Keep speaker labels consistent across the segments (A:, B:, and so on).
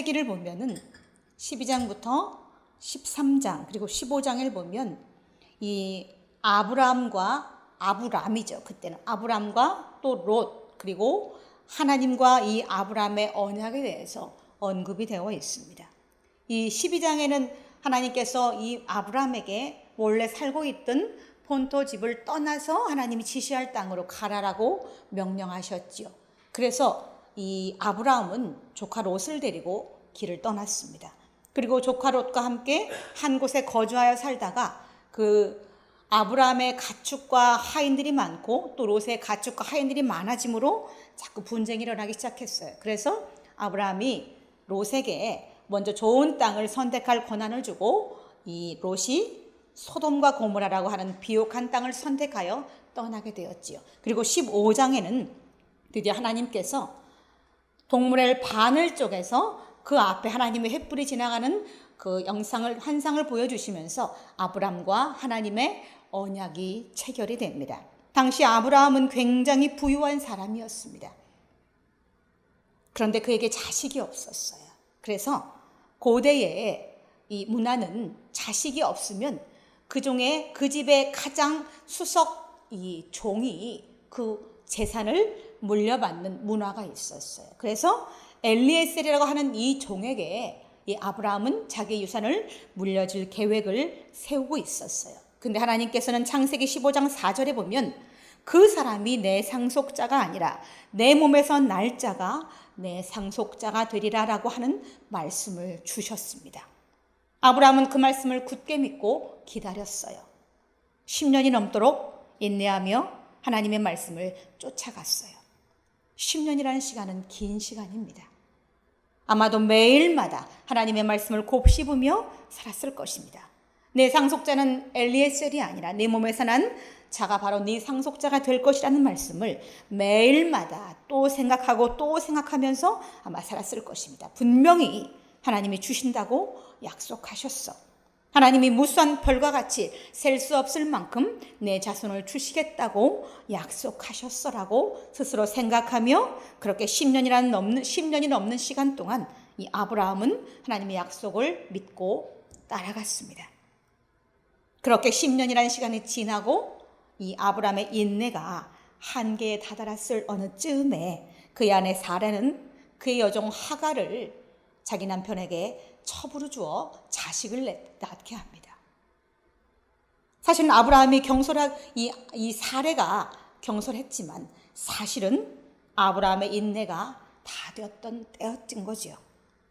A: 창세기를 보면은 12장부터 13장 그리고 15장을 보면 이 아브람이죠. 그때는 아브람과 또 롯 그리고 하나님과 이 아브람의 언약에 대해서 언급이 되어 있습니다. 이 12장에는 하나님께서 이 아브람에게 원래 살고 있던 본토 집을 떠나서 하나님이 지시할 땅으로 가라라고 명령하셨지요. 그래서 이 아브라함은 조카 롯을 데리고 길을 떠났습니다. 그리고 조카 롯과 함께 한 곳에 거주하여 살다가 그 아브라함의 가축과 하인들이 많고 또 롯의 가축과 하인들이 많아지므로 자꾸 분쟁이 일어나기 시작했어요. 그래서 아브라함이 롯에게 먼저 좋은 땅을 선택할 권한을 주고 이 롯이 소돔과 고모라라고 하는 비옥한 땅을 선택하여 떠나게 되었지요. 그리고 15장에는 드디어 하나님께서 동물의 바늘 쪽에서 그 앞에 하나님의 횃불이 지나가는 그 환상을 보여주시면서 아브람과 하나님의 언약이 체결이 됩니다. 당시 아브라함은 굉장히 부유한 사람이었습니다. 그런데 그에게 자식이 없었어요. 그래서 고대의 이 문화는 자식이 없으면 그 중에 그 집의 가장 수석 이 종이 그 재산을 물려받는 문화가 있었어요. 그래서 엘리에셀이라고 하는 이 종에게 이 아브라함은 자기 유산을 물려줄 계획을 세우고 있었어요. 근데 하나님께서는 창세기 15장 4절에 보면 그 사람이 내 상속자가 아니라 내 몸에서 날 자가 내 상속자가 되리라 라고 하는 말씀을 주셨습니다. 아브라함은 그 말씀을 굳게 믿고 기다렸어요. 10년이 넘도록 인내하며 하나님의 말씀을 쫓아갔어요. 10년이라는 시간은 긴 시간입니다. 아마도 매일마다 하나님의 말씀을 곱씹으며 살았을 것입니다. 내 상속자는 엘리에셀이 아니라 내 몸에서 난 자가 바로 네 상속자가 될 것이라는 말씀을 매일마다 또 생각하고 또 생각하면서 아마 살았을 것입니다. 분명히 하나님이 주신다고 약속하셨어. 하나님이 무수한 별과 같이 셀 수 없을 만큼 내 자손을 주시겠다고 약속하셨어라고 스스로 생각하며 그렇게 10년이 넘는 시간 동안 이 아브라함은 하나님의 약속을 믿고 따라갔습니다. 그렇게 10년이라는 시간이 지나고 이 아브라함의 인내가 한계에 다다랐을 어느 쯤에 그의 아내 사라는 그의 여종 하갈을 자기 남편에게 첩으로 주어 자식을 낳게 합니다. 사실은 아브라함이 이 사례가 경솔했지만 사실은 아브라함의 인내가 다 되었던 때였던 거지요.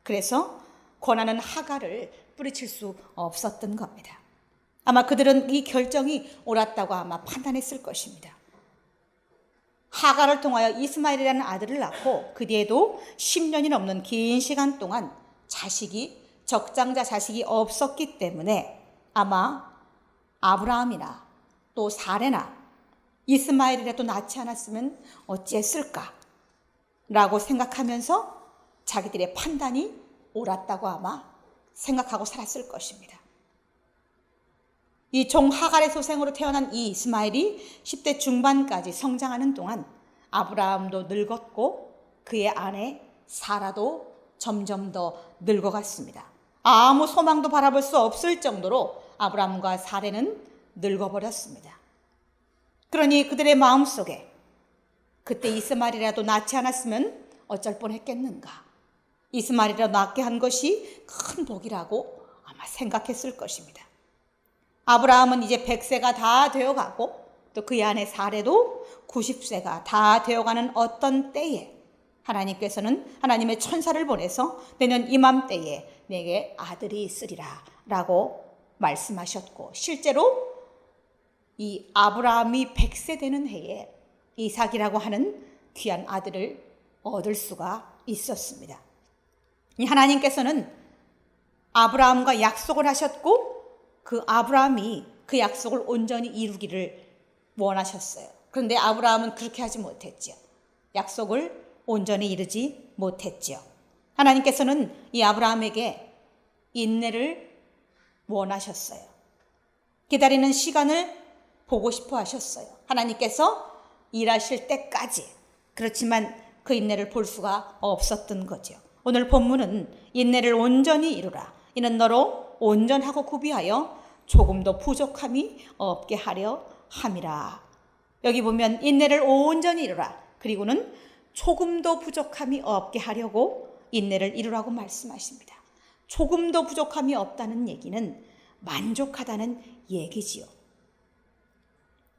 A: 그래서 권하는 하갈을 뿌리칠 수 없었던 겁니다. 아마 그들은 이 결정이 옳았다고 아마 판단했을 것입니다. 하갈을 통하여 이스마엘이라는 아들을 낳고 그 뒤에도 10년이 넘는 긴 시간 동안 적장자 자식이 없었기 때문에 아마 아브라함이나 또 사레나 이스마엘이라도 낳지 않았으면 어찌했을까 라고 생각하면서 자기들의 판단이 옳았다고 아마 생각하고 살았을 것입니다. 이 종 하갈의 소생으로 태어난 이 이스마엘이 10대 중반까지 성장하는 동안 아브라함도 늙었고 그의 아내 사라도 점점 더 늙어갔습니다. 아무 소망도 바라볼 수 없을 정도로 아브라함과 사레는 늙어버렸습니다. 그러니 그들의 마음속에 그때 이스마엘이라도 낳지 않았으면 어쩔 뻔했겠는가. 이스마엘이라도 낳게 한 것이 큰 복이라고 아마 생각했을 것입니다. 아브라함은 이제 100세가 다 되어가고 또 그의 아내 사레도 90세가 다 되어가는 어떤 때에 하나님께서는 하나님의 천사를 보내서 내년 이맘때에 내게 아들이 있으리라 라고 말씀하셨고 실제로 이 아브라함이 100세 되는 해에 이삭이라고 하는 귀한 아들을 얻을 수가 있었습니다. 하나님께서는 아브라함과 약속을 하셨고 그 아브라함이 그 약속을 온전히 이루기를 원하셨어요. 그런데 아브라함은 그렇게 하지 못했죠. 약속을 온전히 이루지 못했죠. 하나님께서는 이 아브라함에게 인내를 원하셨어요. 기다리는 시간을 보고 싶어 하셨어요. 하나님께서 일하실 때까지. 그렇지만 그 인내를 볼 수가 없었던 거죠. 오늘 본문은 인내를 온전히 이루라. 이는 너로 온전하고 구비하여 조금도 부족함이 없게 하려 함이라. 여기 보면 인내를 온전히 이루라. 그리고는 조금도 부족함이 없게 하려고 인내를 이루라고 말씀하십니다. 조금도 부족함이 없다는 얘기는 만족하다는 얘기지요.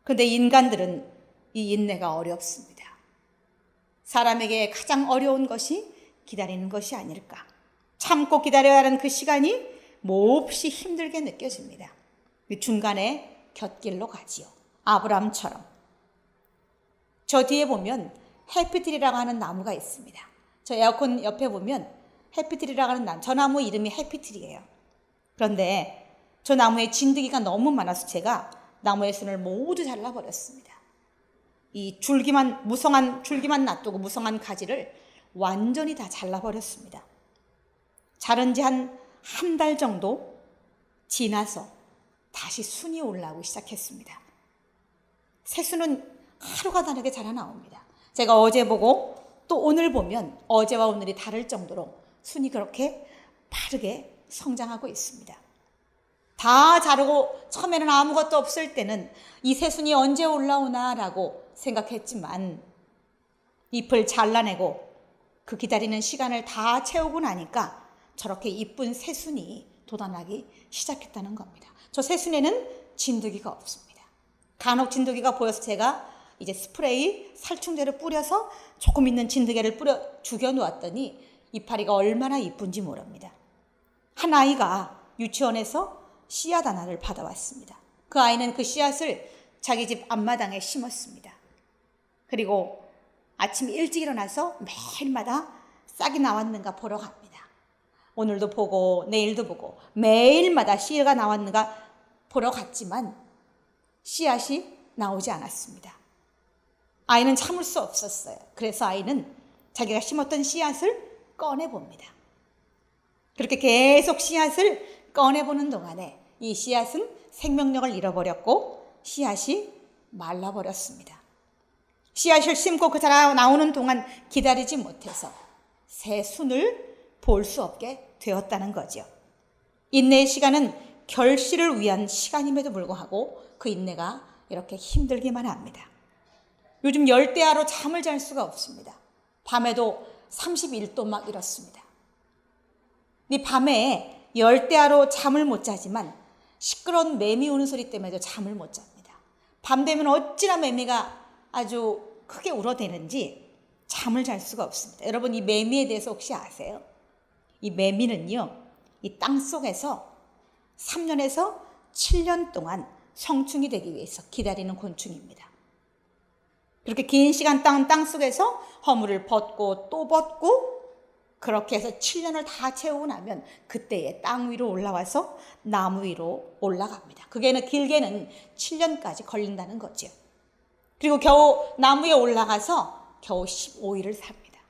A: 그런데 인간들은 이 인내가 어렵습니다. 사람에게 가장 어려운 것이 기다리는 것이 아닐까. 참고 기다려야 하는 그 시간이 몹시 힘들게 느껴집니다. 중간에 곁길로 가지요. 아브람처럼. 저 뒤에 보면 해피트리라고 하는 나무가 있습니다. 저 에어컨 옆에 보면 해피트리라고 하는 나무, 저 나무 이름이 해피트리예요. 그런데 저 나무에 진드기가 너무 많아서 제가 나무의 순을 모두 잘라버렸습니다. 이 줄기만, 무성한 줄기만 놔두고 무성한 가지를 완전히 다 잘라버렸습니다. 자른 지 한 달 정도 지나서 다시 순이 올라오기 시작했습니다. 새순은 하루가 다르게 자라나옵니다. 제가 어제 보고 또 오늘 보면 어제와 오늘이 다를 정도로 순이 그렇게 빠르게 성장하고 있습니다. 다 자르고 처음에는 아무것도 없을 때는 이 새순이 언제 올라오나라고 생각했지만 잎을 잘라내고 그 기다리는 시간을 다 채우고 나니까 저렇게 이쁜 새순이 돋아나기 시작했다는 겁니다. 저 새순에는 진드기가 없습니다. 간혹 진드기가 보여서 제가 이제 스프레이 살충제를 뿌려서 조금 있는 진드기를 뿌려 죽여 놓았더니 이파리가 얼마나 이쁜지 모릅니다. 한 아이가 유치원에서 씨앗 하나를 받아왔습니다. 그 아이는 그 씨앗을 자기 집 앞마당에 심었습니다. 그리고 아침 일찍 일어나서 매일마다 싹이 나왔는가 보러 갑니다. 오늘도 보고 내일도 보고 매일마다 씨가 나왔는가 보러 갔지만 씨앗이 나오지 않았습니다. 아이는 참을 수 없었어요. 그래서 아이는 자기가 심었던 씨앗을 꺼내봅니다. 그렇게 계속 씨앗을 꺼내보는 동안에 이 씨앗은 생명력을 잃어버렸고 씨앗이 말라버렸습니다. 씨앗을 심고 그 자라 나오는 동안 기다리지 못해서 새 순을 볼 수 없게 되었다는 거죠. 인내의 시간은 결실을 위한 시간임에도 불구하고 그 인내가 이렇게 힘들기만 합니다. 요즘 열대야로 잠을 잘 수가 없습니다. 밤에도 31도 막 이렇습니다. 이 밤에 열대야로 잠을 못 자지만 시끄러운 매미 우는 소리 때문에도 잠을 못 잡니다. 밤 되면 어찌나 매미가 아주 크게 울어대는지 잠을 잘 수가 없습니다. 여러분 이 매미에 대해서 혹시 아세요? 이 매미는요, 이 땅 속에서 3년에서 7년 동안 성충이 되기 위해서 기다리는 곤충입니다. 그렇게 긴 시간 땅 속에서 허물을 벗고 또 벗고 그렇게 해서 7년을 다 채우고 나면 그때에 땅 위로 올라와서 나무 위로 올라갑니다. 그게는 길게는 7년까지 걸린다는 거죠. 그리고 겨우 나무 위에 올라가서 겨우 15일을 삽니다.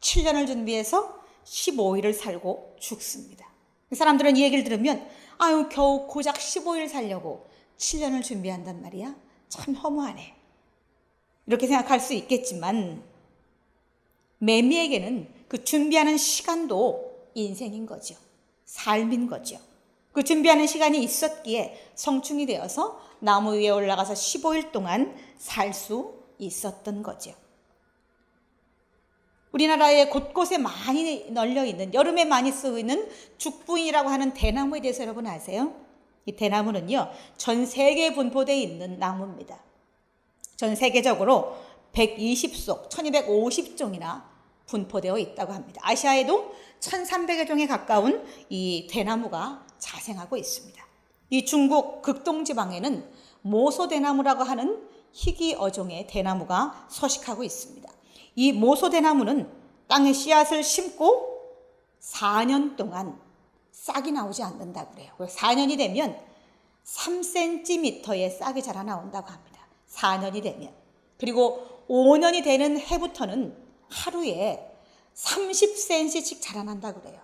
A: 7년을 준비해서 15일을 살고 죽습니다. 사람들은 이 얘기를 들으면 아유 겨우 고작 15일 살려고 7년을 준비한단 말이야? 참 허무하네. 이렇게 생각할 수 있겠지만 매미에게는 그 준비하는 시간도 인생인 거죠. 삶인 거죠. 그 준비하는 시간이 있었기에 성충이 되어서 나무 위에 올라가서 15일 동안 살 수 있었던 거죠. 우리나라에 곳곳에 많이 널려있는, 여름에 많이 쓰고 있는 죽부인이라고 하는 대나무에 대해서 여러분 아세요? 이 대나무는요, 전 세계에 분포되어 있는 나무입니다. 전 세계적으로 120속, 1250종이나 분포되어 있다고 합니다. 아시아에도 1300여 종에 가까운 이 대나무가 자생하고 있습니다. 이 중국 극동지방에는 모소대나무라고 하는 희귀 어종의 대나무가 서식하고 있습니다. 이 모소대나무는 땅에 씨앗을 심고 4년 동안 싹이 나오지 않는다고 그래요. 4년이 되면 3cm의 싹이 자라나온다고 합니다. 4년이 되면. 그리고 5년이 되는 해부터는 하루에 30cm씩 자라난다고 그래요.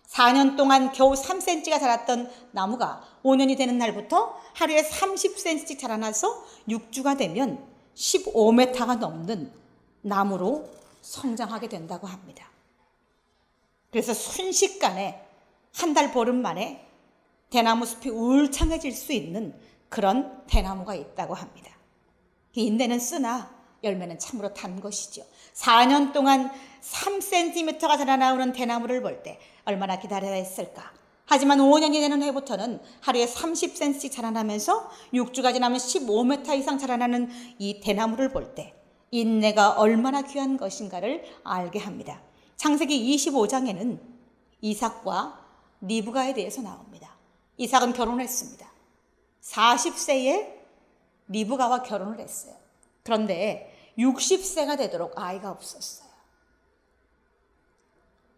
A: 4년 동안 겨우 3cm가 자랐던 나무가 5년이 되는 날부터 하루에 30cm씩 자라나서 6주가 되면 15m가 넘는 나무로 성장하게 된다고 합니다. 그래서 순식간에 한 달 보름 만에 대나무 숲이 울창해질 수 있는 그런 대나무가 있다고 합니다. 인내는 쓰나 열매는 참으로 단 것이죠. 4년 동안 3cm가 자라나오는 대나무를 볼 때 얼마나 기다려야 했을까. 하지만 5년이 되는 해부터는 하루에 30cm 자라나면서 6주가 지나면 15m 이상 자라나는 이 대나무를 볼 때 인내가 얼마나 귀한 것인가를 알게 합니다. 창세기 25장에는 이삭과 리브가에 대해서 나옵니다. 이삭은 결혼했습니다. 40세에 리브가와 결혼을 했어요. 그런데 60세가 되도록 아이가 없었어요.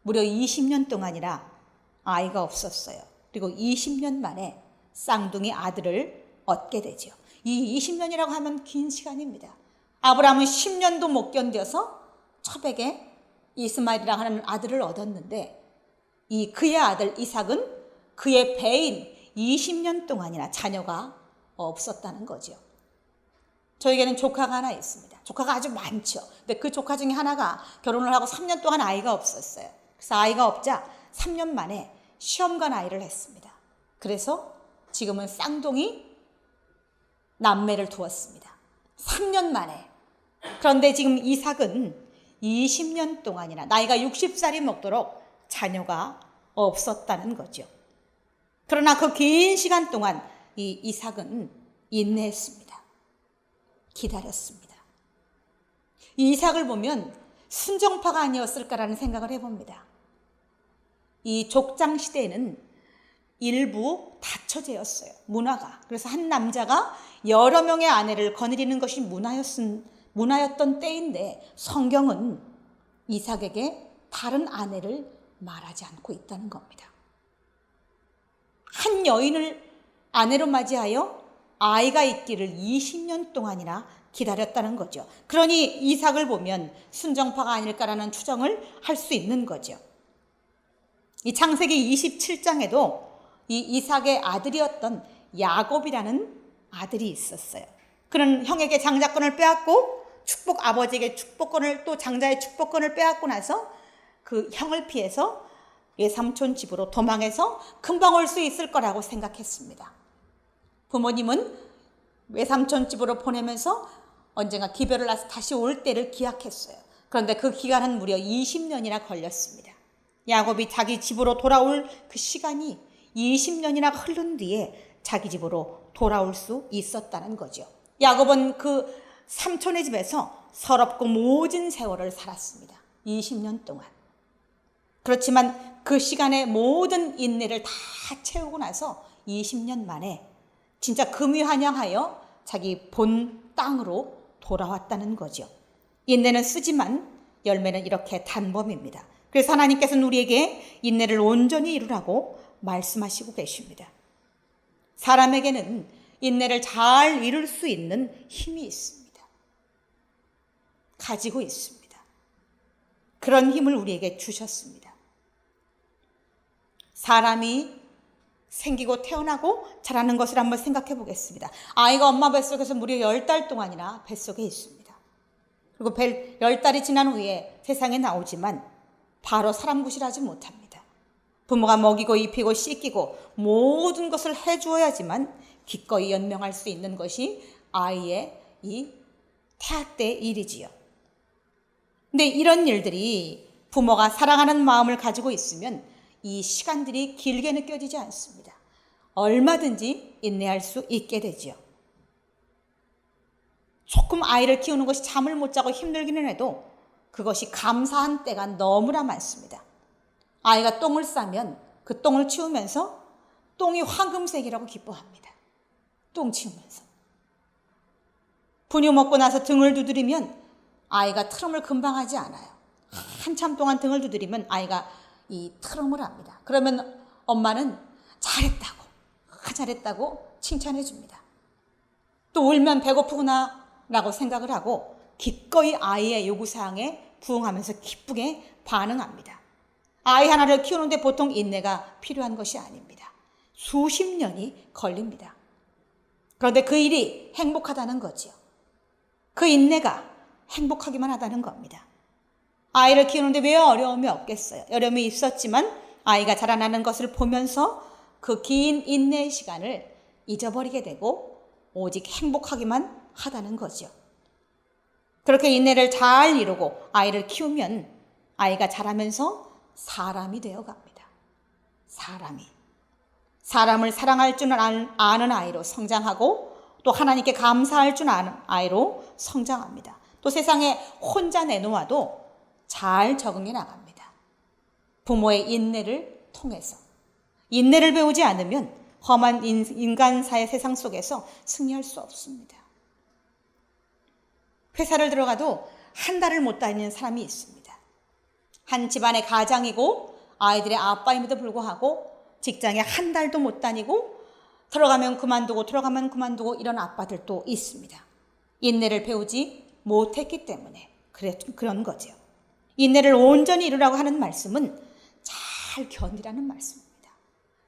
A: 무려 20년 동안이나 아이가 없었어요. 그리고 20년 만에 쌍둥이 아들을 얻게 되죠. 이 20년이라고 하면 긴 시간입니다. 아브라함은 10년도 못 견뎌서 첩에게 이스마엘이라고 하는 아들을 얻었는데 이 그의 아들 이삭은 그의 배인 20년 동안이나 자녀가 없었다는 거죠. 저에게는 조카가 하나 있습니다. 조카가 아주 많죠. 근데 그 조카 중에 하나가 결혼을 하고 3년 동안 아이가 없었어요. 그래서 아이가 없자 3년 만에 시험관 아이를 했습니다. 그래서 지금은 쌍둥이 남매를 두었습니다. 3년 만에. 그런데 지금 이삭은 20년 동안이나 나이가 60살이 먹도록 자녀가 없었다는 거죠. 그러나 그 긴 시간 동안 이 이삭은 인내했습니다. 기다렸습니다. 이 이삭을 보면 순정파가 아니었을까라는 생각을 해봅니다. 이 족장 시대에는 일부 다처제였어요. 문화가. 그래서 한 남자가 여러 명의 아내를 거느리는 것이 문화였던 때인데 성경은 이삭에게 다른 아내를 말하지 않고 있다는 겁니다. 한 여인을 아내로 맞이하여 아이가 있기를 20년 동안이나 기다렸다는 거죠. 그러니 이삭을 보면 순정파가 아닐까라는 추정을 할 수 있는 거죠. 이 창세기 27장에도 이 이삭의 아들이었던 야곱이라는 아들이 있었어요. 그는 형에게 장자권을 빼앗고 아버지에게 축복권을 또 장자의 축복권을 빼앗고 나서 그 형을 피해서 외삼촌 집으로 도망해서 금방 올 수 있을 거라고 생각했습니다. 부모님은 외삼촌 집으로 보내면서 언젠가 기별을 나서 다시 올 때를 기약했어요. 그런데 그 기간은 무려 20년이나 걸렸습니다. 야곱이 자기 집으로 돌아올 그 시간이 20년이나 흐른 뒤에 자기 집으로 돌아올 수 있었다는 거죠. 야곱은 그 삼촌의 집에서 서럽고 모진 세월을 살았습니다. 20년 동안. 그렇지만 그 시간에 모든 인내를 다 채우고 나서 20년 만에 진짜 금유한양하여 자기 본 땅으로 돌아왔다는 거죠. 인내는 쓰지만 열매는 이렇게 단범입니다. 그래서 하나님께서는 우리에게 인내를 온전히 이루라고 말씀하시고 계십니다. 사람에게는 인내를 잘 이룰 수 있는 힘이 있습니다. 가지고 있습니다. 그런 힘을 우리에게 주셨습니다. 사람이 생기고 태어나고 자라는 것을 한번 생각해 보겠습니다. 아이가 엄마 뱃속에서 무려 10달 동안이나 뱃속에 있습니다. 그리고 10달이 지난 후에 세상에 나오지만 바로 사람 구실하지 못합니다. 부모가 먹이고 입히고 씻기고 모든 것을 해주어야지만 기꺼이 연명할 수 있는 것이 아이의 이 태아 때 일이지요. 근데 이런 일들이 부모가 사랑하는 마음을 가지고 있으면 이 시간들이 길게 느껴지지 않습니다. 얼마든지 인내할 수 있게 되죠. 조금 아이를 키우는 것이 잠을 못 자고 힘들기는 해도 그것이 감사한 때가 너무나 많습니다. 아이가 똥을 싸면 그 똥을 치우면서 똥이 황금색이라고 기뻐합니다. 똥 치우면서. 분유 먹고 나서 등을 두드리면 아이가 트럼을 금방 하지 않아요. 한참 동안 등을 두드리면 아이가 이 트럼을 합니다. 그러면 엄마는 잘했다고 칭찬해 줍니다. 또 울면 배고프구나 라고 생각을 하고 기꺼이 아이의 요구사항에 부응하면서 기쁘게 반응합니다. 아이 하나를 키우는데 보통 인내가 필요한 것이 아닙니다. 수십 년이 걸립니다. 그런데 그 일이 행복하다는 거죠. 그 인내가 행복하기만 하다는 겁니다. 아이를 키우는데 왜 어려움이 없겠어요? 어려움이 있었지만 아이가 자라나는 것을 보면서 그 긴 인내의 시간을 잊어버리게 되고 오직 행복하기만 하다는 거죠. 그렇게 인내를 잘 이루고 아이를 키우면 아이가 자라면서 사람이 되어 갑니다. 사람을 사랑할 줄 아는 아이로 성장하고 또 하나님께 감사할 줄 아는 아이로 성장합니다. 또 세상에 혼자 내놓아도 잘 적응해 나갑니다. 부모의 인내를 통해서. 인내를 배우지 않으면 험한 인간사의 세상 속에서 승리할 수 없습니다. 회사를 들어가도 한 달을 못 다니는 사람이 있습니다. 한 집안의 가장이고 아이들의 아빠임에도 불구하고 직장에 한 달도 못 다니고 들어가면 그만두고 이런 아빠들도 있습니다. 인내를 배우지 못했기 때문에 그런 거죠. 인내를 온전히 이루라고 하는 말씀은 잘 견디라는 말씀입니다.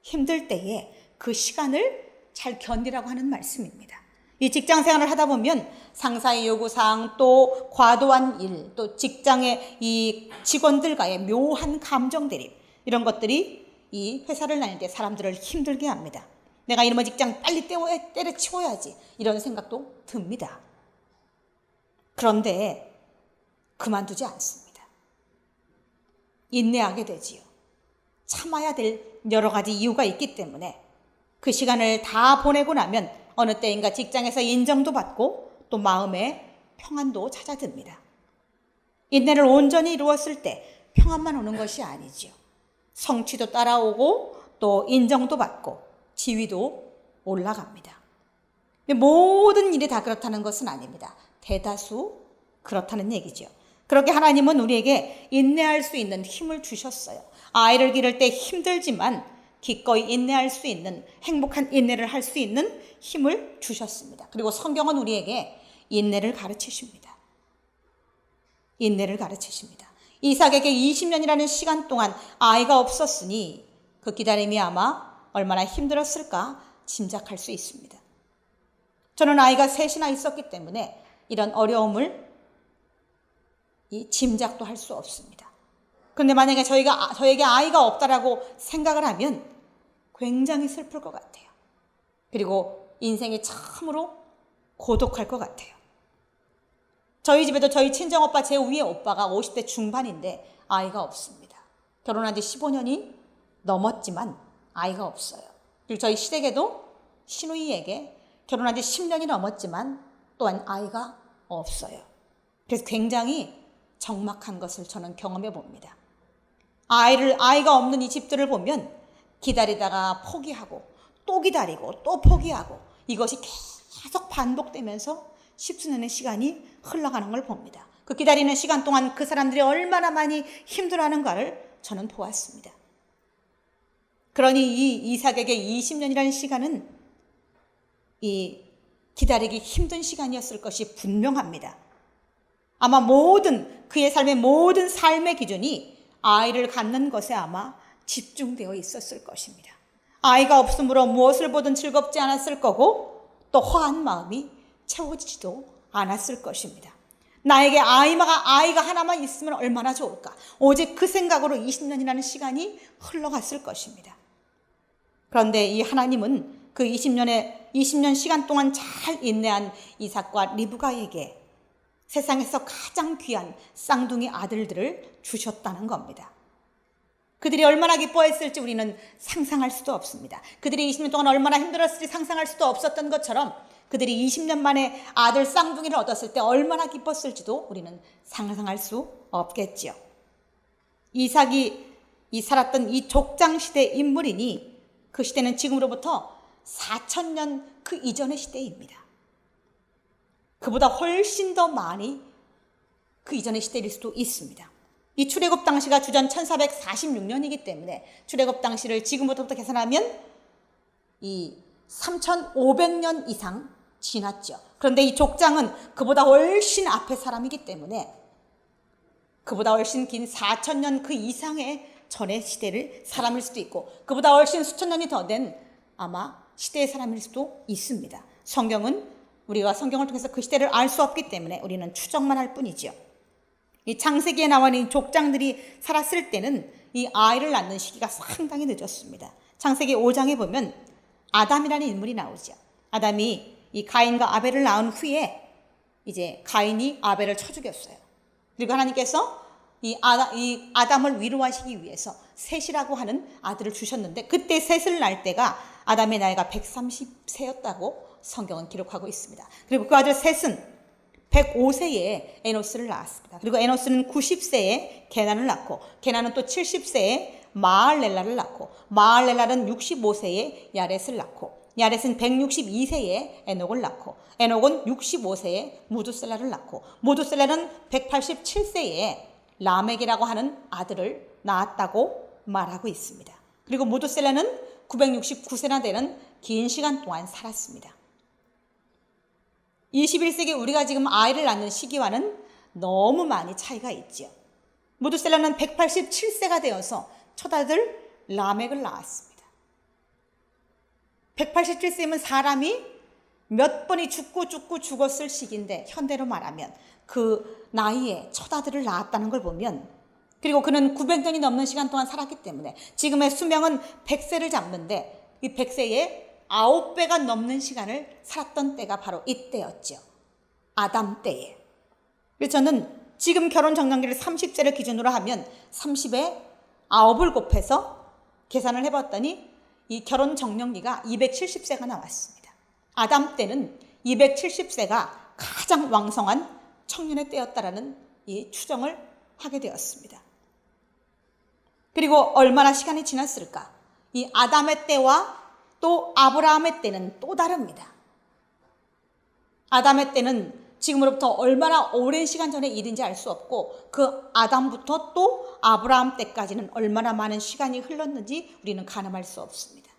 A: 힘들 때에 그 시간을 잘 견디라고 하는 말씀입니다. 이 직장 생활을 하다 보면 상사의 요구사항, 또 과도한 일, 또 직장의 이 직원들과의 묘한 감정 대립, 이런 것들이 이 회사를 다닐 때 사람들을 힘들게 합니다. 내가 이놈의 직장 빨리 때려치워야지, 이런 생각도 듭니다. 그런데 그만두지 않습니다. 인내하게 되지요. 참아야 될 여러 가지 이유가 있기 때문에 그 시간을 다 보내고 나면 어느 때인가 직장에서 인정도 받고 또 마음의 평안도 찾아듭니다. 인내를 온전히 이루었을 때 평안만 오는 것이 아니지요. 성취도 따라오고 또 인정도 받고 지위도 올라갑니다. 모든 일이 다 그렇다는 것은 아닙니다. 대다수 그렇다는 얘기죠. 그렇게 하나님은 우리에게 인내할 수 있는 힘을 주셨어요. 아이를 기를 때 힘들지만 기꺼이 인내할 수 있는, 행복한 인내를 할 수 있는 힘을 주셨습니다. 그리고 성경은 우리에게 인내를 가르치십니다. 이삭에게 20년이라는 시간 동안 아이가 없었으니 그 기다림이 아마 얼마나 힘들었을까 짐작할 수 있습니다. 저는 아이가 셋이나 있었기 때문에 이런 어려움을 짐작도 할 수 없습니다. 그런데 만약에 저에게 아이가 없다라고 생각을 하면 굉장히 슬플 것 같아요. 그리고 인생이 참으로 고독할 것 같아요. 저희 집에도 저희 친정오빠, 제 위에 오빠가 50대 중반인데 아이가 없습니다. 결혼한 지 15년이 넘었지만 아이가 없어요. 그리고 저희 시댁에도 시누이에게 결혼한 지 10년이 넘었지만 또한 아이가 없어요. 그래서 굉장히 적막한 것을 저는 경험해 봅니다. 아이가 없는 이 집들을 보면 기다리다가 포기하고 또 기다리고 또 포기하고 이것이 계속 반복되면서 십수년의 시간이 흘러가는 걸 봅니다. 그 기다리는 시간 동안 그 사람들이 얼마나 많이 힘들어하는가를 저는 보았습니다. 그러니 이 이삭에게 20년이라는 시간은 이 기다리기 힘든 시간이었을 것이 분명합니다. 아마 그의 삶의 모든 삶의 기준이 아이를 갖는 것에 아마 집중되어 있었을 것입니다. 아이가 없으므로 무엇을 보든 즐겁지 않았을 거고 또 허한 마음이 채워지지도 않았을 것입니다. 나에게 아이가 하나만 있으면 얼마나 좋을까. 오직 그 생각으로 20년이라는 시간이 흘러갔을 것입니다. 그런데 이 하나님은 그 20년 시간 동안 잘 인내한 이삭과 리브가에게 세상에서 가장 귀한 쌍둥이 아들들을 주셨다는 겁니다. 그들이 얼마나 기뻐했을지 우리는 상상할 수도 없습니다. 그들이 20년 동안 얼마나 힘들었을지 상상할 수도 없었던 것처럼 그들이 20년 만에 아들 쌍둥이를 얻었을 때 얼마나 기뻤을지도 우리는 상상할 수 없겠지요. 이삭이 살았던 이 족장시대 인물이니 그 시대는 지금으로부터 4,000년 그 이전의 시대입니다. 그보다 훨씬 더 많이 그 이전의 시대일 수도 있습니다. 이 출애굽 당시가 주전 1446년이기 때문에 출애굽 당시를 지금부터부터 계산하면 이 3,500년 이상 지났죠. 그런데 이 족장은 그보다 훨씬 앞의 사람이기 때문에 그보다 훨씬 긴 4,000년 그 이상의 전의 시대를 사람일 수도 있고 그보다 훨씬 수천 년이 더 된 아마 시대의 사람일 수도 있습니다. 우리가 성경을 통해서 그 시대를 알 수 없기 때문에 우리는 추정만 할 뿐이죠. 이 창세기에 나와 있는 족장들이 살았을 때는 이 아이를 낳는 시기가 상당히 늦었습니다. 창세기 5장에 보면 아담이라는 인물이 나오죠. 아담이 이 가인과 아벨을 낳은 후에 이제 가인이 아벨을 쳐 죽였어요. 그리고 하나님께서 이 아담을 위로하시기 위해서 셋이라고 하는 아들을 주셨는데, 그때 셋을 낳을 때가 아담의 나이가 130세였다고 성경은 기록하고 있습니다. 그리고 그 아들 셋은 105세에 에노스를 낳았습니다. 그리고 에노스는 90세에 게난을 낳고, 게난은 또 70세에 마할렐라를 낳고, 마할렐라는 65세에 야렛을 낳고, 야렛은 162세에 에녹을 낳고, 에녹은 65세에 무두셀라를 낳고, 무두셀라는 187세에 라멕이라고 하는 아들을 낳았다고 말하고 있습니다. 그리고 무두셀라는 969세나 되는 긴 시간 동안 살았습니다. 21세기 우리가 지금 아이를 낳는 시기와는 너무 많이 차이가 있죠. 무두셀라는 187세가 되어서 첫 아들 라멕을 낳았습니다. 187세면 사람이 몇 번이 죽고 죽었을 시기인데, 현대로 말하면 그 나이에 첫 아들을 낳았다는 걸 보면, 그리고 그는 900년이 넘는 시간 동안 살았기 때문에 지금의 수명은 100세를 잡는데, 이 100세에 9배가 넘는 시간을 살았던 때가 바로 이때였죠. 아담 때에. 그래서 저는 지금 결혼 정년기를 30세를 기준으로 하면 30에 9을 곱해서 계산을 해봤더니 이 결혼 정년기가 270세가 나왔습니다. 아담 때는 270세가 가장 왕성한 청년의 때였다라는 이 추정을 하게 되었습니다. 그리고 얼마나 시간이 지났을까? 이 아담의 때와 또 아브라함의 때는 또 다릅니다. 아담의 때는 지금으로부터 얼마나 오랜 시간 전의 일인지 알 수 없고, 그 아담부터 또 아브라함 때까지는 얼마나 많은 시간이 흘렀는지 우리는 가늠할 수 없습니다.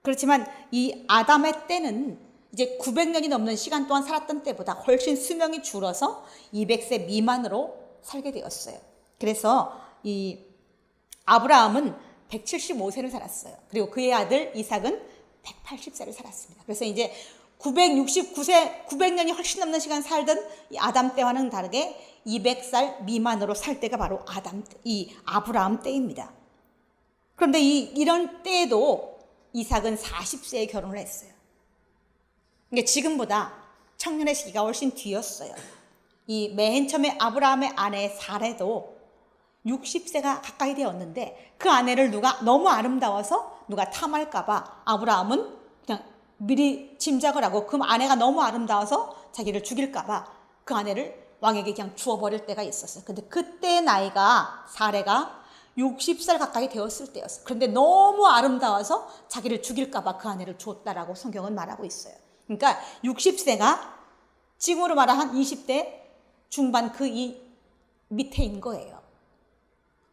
A: 그렇지만 이 아담의 때는 이제 900년이 넘는 시간 동안 살았던 때보다 훨씬 수명이 줄어서 200세 미만으로 살게 되었어요. 그래서 이 아브라함은 175세를 살았어요. 그리고 그의 아들 이삭은 180세를 살았습니다. 그래서 이제 969세, 900년이 훨씬 넘는 시간 살던 이 아담 때와는 다르게 200살 미만으로 살 때가 바로 이 아브라함 때입니다. 그런데 이런 때에도 이삭은 40세에 결혼을 했어요. 그러니까 지금보다 청년의 시기가 훨씬 뒤였어요. 이 맨 처음에 아브라함의 아내 사레도 60세가 가까이 되었는데, 그 아내를 누가 너무 아름다워서 누가 탐할까봐 아브라함은 그냥 미리 짐작을 하고, 그 아내가 너무 아름다워서 자기를 죽일까봐 그 아내를 왕에게 그냥 주어버릴 때가 있었어요. 근데 그때 나이가 사레가 60살 가까이 되었을 때였어요. 그런데 너무 아름다워서 자기를 죽일까봐 그 아내를 주었다라고 성경은 말하고 있어요. 그러니까 60세가 지금으로 말하면 한 20대 중반 그 이 밑에인 거예요.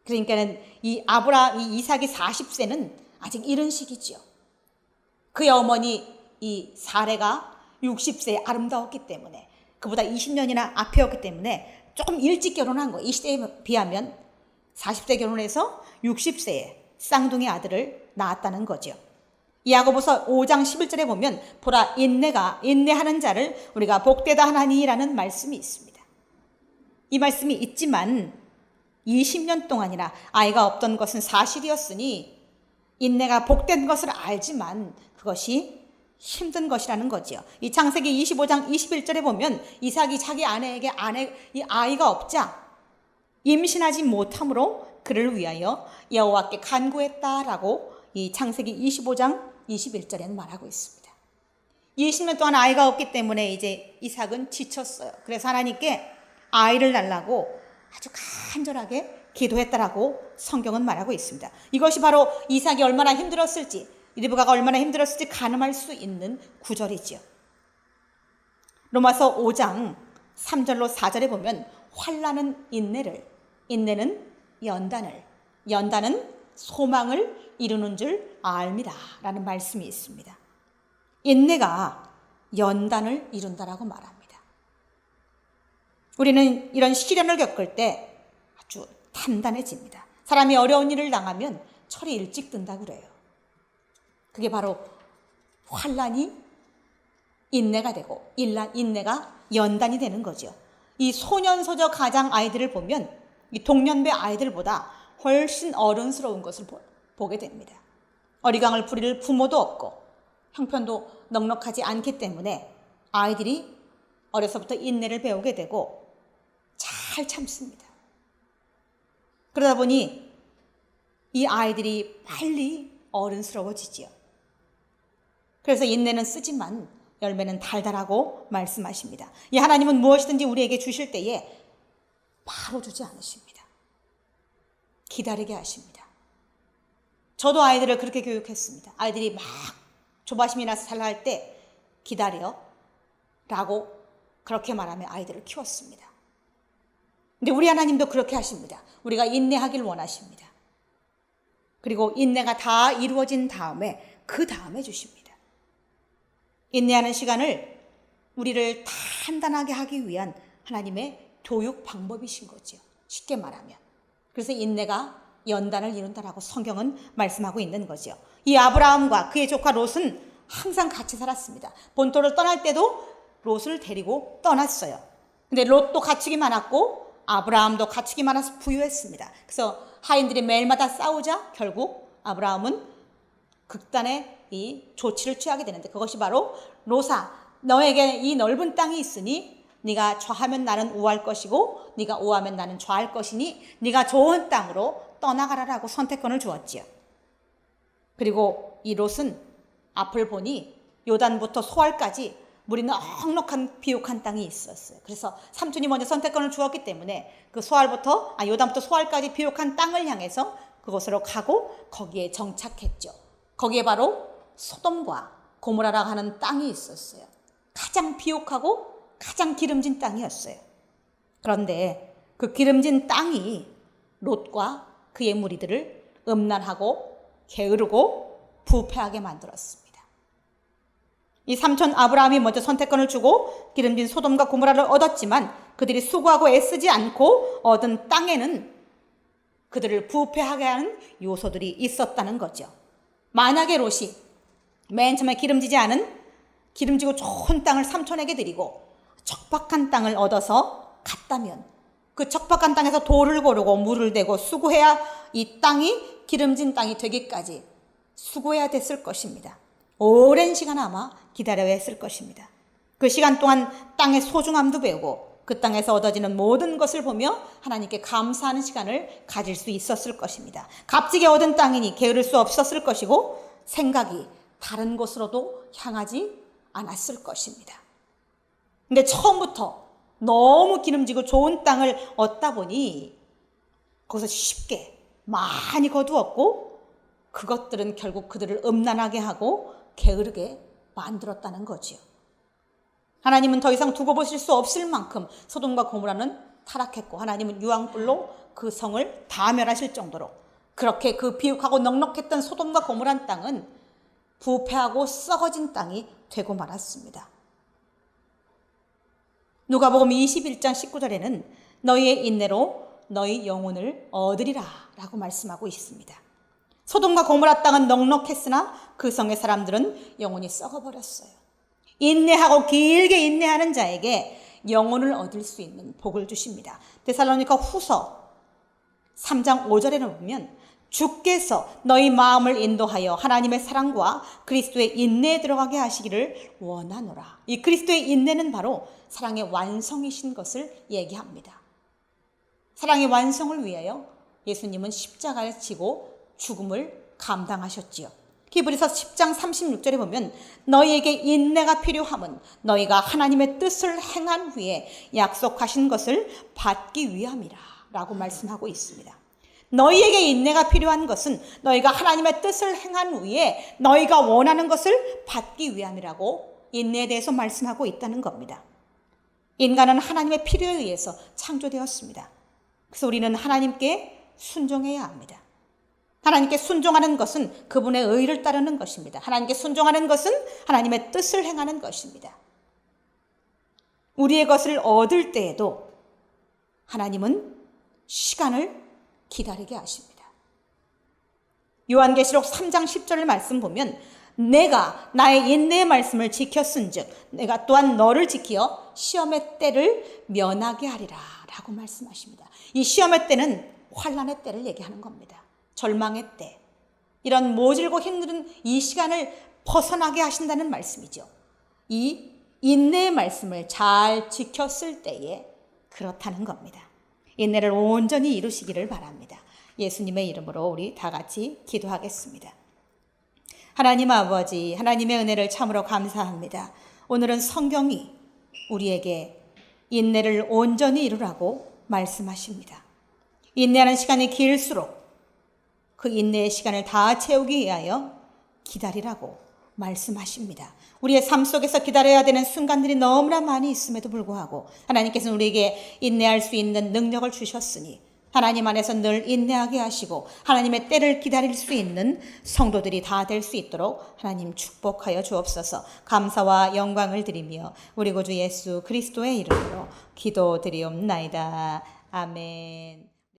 A: 그러니까는 이 이삭이 40세는 아직 이른 시기죠. 그의 어머니 이 사레가 60세에 아름다웠기 때문에, 그보다 20년이나 앞이었기 때문에 조금 일찍 결혼한 거예요. 이 시대에 비하면 40세 결혼해서 60세에 쌍둥이 아들을 낳았다는 거죠. 야고보서 5장 11절에 보면 보라 인내하는 자를 우리가 복되다 하나니라는 말씀이 있습니다. 이 말씀이 있지만 20년 동안이나 아이가 없던 것은 사실이었으니 인내가 복된 것을 알지만 그것이 힘든 것이라는 거지요. 이 창세기 25장 21절에 보면 이삭이 자기 아내에게 이 아이가 없자 임신하지 못함으로 그를 위하여 여호와께 간구했다라고 이 창세기 25장 21절에는 말하고 있습니다. 20년 동안 아이가 없기 때문에 이제 이삭은 지쳤어요. 그래서 하나님께 아이를 달라고 아주 간절하게 기도했다라고 성경은 말하고 있습니다. 이것이 바로 이삭이 얼마나 힘들었을지, 리브가가 얼마나 힘들었을지 가늠할 수 있는 구절이지요. 로마서 5장 3절로 4절에 보면 환난은 인내는 연단은 소망을 이루는 줄 알미라 라는 말씀이 있습니다. 인내가 연단을 이룬다라고 말합니다. 우리는 이런 시련을 겪을 때 아주 단단해집니다. 사람이 어려운 일을 당하면 철이 일찍 든다고 그래요. 그게 바로 환난이 인내가 되고 인내가 연단이 되는 거죠. 이 소년소녀 가장 아이들을 보면 이 동년배 아이들보다 훨씬 어른스러운 것을 보게 됩니다. 어리광을 부릴 부모도 없고 형편도 넉넉하지 않기 때문에 아이들이 어려서부터 인내를 배우게 되고 잘 참습니다. 그러다 보니 이 아이들이 빨리 어른스러워지지요. 그래서 인내는 쓰지만 열매는 달달하고 말씀하십니다. 이 하나님은 무엇이든지 우리에게 주실 때에 바로 주지 않으십니다. 기다리게 하십니다. 저도 아이들을 그렇게 교육했습니다. 아이들이 막 조바심이 나서 살할 때 기다려 라고 그렇게 말하며 아이들을 키웠습니다. 근데 우리 하나님도 그렇게 하십니다. 우리가 인내하길 원하십니다. 그리고 인내가 다 이루어진 다음에 그 다음에 주십니다. 인내하는 시간을 우리를 단단하게 하기 위한 하나님의 교육 방법이신 거죠. 쉽게 말하면. 그래서 인내가 연단을 이룬다라고 성경은 말씀하고 있는 거죠. 이 아브라함과 그의 조카 롯은 항상 같이 살았습니다. 본토를 떠날 때도 롯을 데리고 떠났어요. 근데 롯도 가축이 많았고 아브라함도 가축이 많아서 부유했습니다. 그래서 하인들이 매일마다 싸우자 결국 아브라함은 극단의 이 조치를 취하게 되는데 그것이 바로 롯아 너에게 이 넓은 땅이 있으니 네가 좌하면 나는 우할 것이고 네가 우하면 나는 좌할 것이니 네가 좋은 땅으로 떠나가라라고 선택권을 주었지요. 그리고 이 롯은 앞을 보니 요단부터 소알까지 물이 넉넉한 비옥한 땅이 있었어요. 그래서 삼촌이 먼저 선택권을 주었기 때문에 그 요단부터 소알까지 비옥한 땅을 향해서 그곳으로 가고 거기에 정착했죠. 거기에 바로 소돔과 고모라라고 하는 땅이 있었어요. 가장 비옥하고 가장 기름진 땅이었어요. 그런데 그 기름진 땅이 롯과 그의 무리들을 음란하고 게으르고 부패하게 만들었습니다. 이 삼촌 아브라함이 먼저 선택권을 주고 기름진 소돔과 고모라를 얻었지만 그들이 수고하고 애쓰지 않고 얻은 땅에는 그들을 부패하게 하는 요소들이 있었다는 거죠. 만약에 롯이 맨 처음에 기름지고 좋은 땅을 삼촌에게 드리고 척박한 땅을 얻어서 갔다면 그 척박한 땅에서 돌을 고르고 물을 대고 수고해야 이 땅이 기름진 땅이 되기까지 수고해야 됐을 것입니다. 오랜 시간 아마 기다려야 했을 것입니다. 그 시간 동안 땅의 소중함도 배우고 그 땅에서 얻어지는 모든 것을 보며 하나님께 감사하는 시간을 가질 수 있었을 것입니다. 값지게 얻은 땅이니 게으를 수 없었을 것이고 생각이 다른 곳으로도 향하지 않았을 것입니다. 근데 처음부터 너무 기름지고 좋은 땅을 얻다 보니 거기서 쉽게 많이 거두었고 그것들은 결국 그들을 음란하게 하고 게으르게 만들었다는 거지요. 하나님은 더 이상 두고 보실 수 없을 만큼 소돔과 고모라는 타락했고 하나님은 유황불로 그 성을 다 멸하실 정도로 그렇게 그 비옥하고 넉넉했던 소돔과 고모란 땅은 부패하고 썩어진 땅이 되고 말았습니다. 누가복음 21장 19절에는 너희의 인내로 너희 영혼을 얻으리라 라고 말씀하고 있습니다. 소돔과 고모라 땅은 넉넉했으나 그 성의 사람들은 영혼이 썩어버렸어요. 인내하고 길게 인내하는 자에게 영혼을 얻을 수 있는 복을 주십니다. 데살로니가 후서 3장 5절에는 보면 주께서 너희 마음을 인도하여 하나님의 사랑과 그리스도의 인내에 들어가게 하시기를 원하노라. 이 그리스도의 인내는 바로 사랑의 완성이신 것을 얘기합니다. 사랑의 완성을 위하여 예수님은 십자가를 지고 죽음을 감당하셨지요. 히브리서 10장 36절에 보면 너희에게 인내가 필요함은 너희가 하나님의 뜻을 행한 후에 약속하신 것을 받기 위함이라 라고 말씀하고 있습니다. 너희에게 인내가 필요한 것은 너희가 하나님의 뜻을 행한 후에 너희가 원하는 것을 받기 위함이라고 인내에 대해서 말씀하고 있다는 겁니다. 인간은 하나님의 필요에 의해서 창조되었습니다. 그래서 우리는 하나님께 순종해야 합니다. 하나님께 순종하는 것은 그분의 의를 따르는 것입니다. 하나님께 순종하는 것은 하나님의 뜻을 행하는 것입니다. 우리의 것을 얻을 때에도 하나님은 시간을 기다리게 하십니다. 요한계시록 3장 10절 말씀 보면 내가 나의 인내의 말씀을 지켰은즉 내가 또한 너를 지키어 시험의 때를 면하게 하리라 라고 말씀하십니다. 이 시험의 때는 환난의 때를 얘기하는 겁니다. 절망의 때, 이런 모질고 힘든 이 시간을 벗어나게 하신다는 말씀이죠. 이 인내의 말씀을 잘 지켰을 때에 그렇다는 겁니다. 인내를 온전히 이루시기를 바랍니다. 예수님의 이름으로 우리 다 같이 기도하겠습니다. 하나님 아버지, 하나님의 은혜를 참으로 감사합니다. 오늘은 성경이 우리에게 인내를 온전히 이루라고 말씀하십니다. 인내하는 시간이 길수록 그 인내의 시간을 다 채우기 위하여 기다리라고 말씀하십니다. 우리의 삶 속에서 기다려야 되는 순간들이 너무나 많이 있음에도 불구하고 하나님께서는 우리에게 인내할 수 있는 능력을 주셨으니 하나님 안에서 늘 인내하게 하시고 하나님의 때를 기다릴 수 있는 성도들이 다 될 수 있도록 하나님 축복하여 주옵소서. 감사와 영광을 드리며 우리 구주 예수 그리스도의 이름으로 기도드리옵나이다. 아멘.